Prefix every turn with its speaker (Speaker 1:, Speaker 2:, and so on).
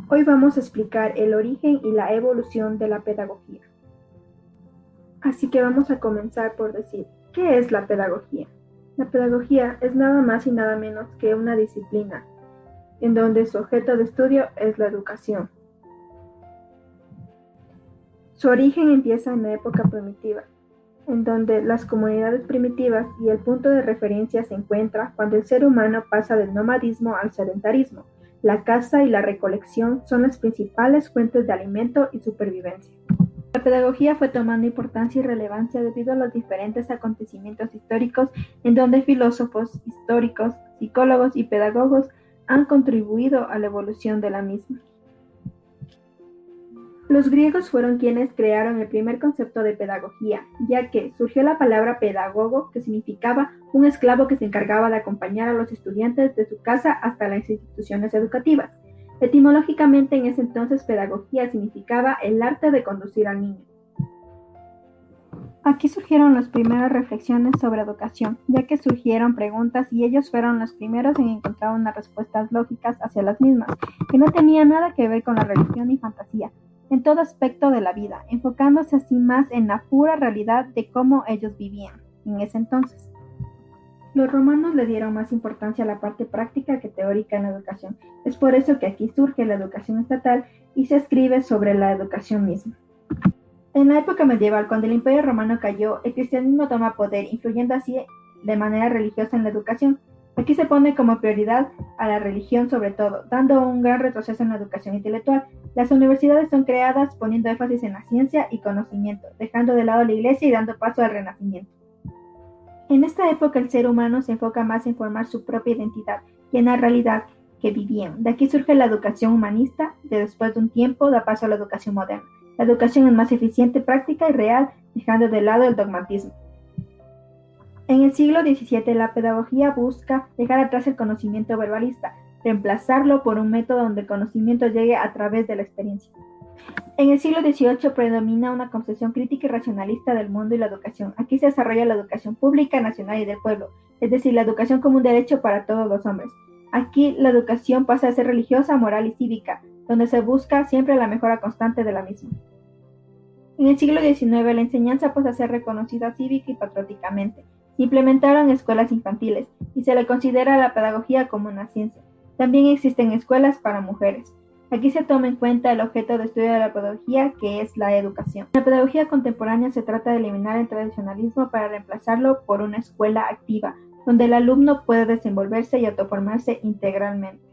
Speaker 1: Hoy vamos a explicar el origen y la evolución de la pedagogía. Así que vamos a comenzar por decir, ¿qué es la pedagogía? La pedagogía es nada más y nada menos que una disciplina, en donde su objeto de estudio es la educación. Su origen empieza en la época primitiva, en donde las comunidades primitivas y el punto de referencia se encuentra cuando el ser humano pasa del nomadismo al sedentarismo. La caza y la recolección son las principales fuentes de alimento y supervivencia. La pedagogía fue tomando importancia y relevancia debido a los diferentes acontecimientos históricos en donde filósofos, históricos, psicólogos y pedagogos han contribuido a la evolución de la misma. Los griegos fueron quienes crearon el primer concepto de pedagogía, ya que surgió la palabra pedagogo, que significaba un esclavo que se encargaba de acompañar a los estudiantes de su casa hasta las instituciones educativas. Etimológicamente, en ese entonces, pedagogía significaba el arte de conducir al niño. Aquí surgieron las primeras reflexiones sobre educación, ya que surgieron preguntas y ellos fueron los primeros en encontrar unas respuestas lógicas hacia las mismas, que no tenían nada que ver con la religión ni fantasía, en todo aspecto de la vida, enfocándose así más en la pura realidad de cómo ellos vivían en ese entonces. Los romanos le dieron más importancia a la parte práctica que teórica en la educación. Es por eso que aquí surge la educación estatal y se escribe sobre la educación misma. En la época medieval, cuando el Imperio Romano cayó, el cristianismo toma poder, influyendo así de manera religiosa en la educación. Aquí se pone como prioridad a la religión sobre todo, dando un gran retroceso en la educación intelectual. Las universidades son creadas poniendo énfasis en la ciencia y conocimiento, dejando de lado la iglesia y dando paso al renacimiento. En esta época el ser humano se enfoca más en formar su propia identidad y en la realidad que vivían. De aquí surge la educación humanista, de después de un tiempo da paso a la educación moderna. La educación es más eficiente, práctica y real, dejando de lado el dogmatismo. En el siglo XVII la pedagogía busca dejar atrás el conocimiento verbalista, reemplazarlo por un método donde el conocimiento llegue a través de la experiencia. En el siglo XVIII predomina una concepción crítica y racionalista del mundo y la educación. Aquí se desarrolla la educación pública, nacional y del pueblo, es decir, la educación como un derecho para todos los hombres. Aquí la educación pasa a ser religiosa, moral y cívica, donde se busca siempre la mejora constante de la misma. En el siglo XIX la enseñanza pasa a ser reconocida cívica y patrióticamente. Se implementaron escuelas infantiles y se le considera a la pedagogía como una ciencia. También existen escuelas para mujeres. Aquí se toma en cuenta el objeto de estudio de la pedagogía, que es la educación. En la pedagogía contemporánea se trata de eliminar el tradicionalismo para reemplazarlo por una escuela activa, donde el alumno puede desenvolverse y autoformarse integralmente.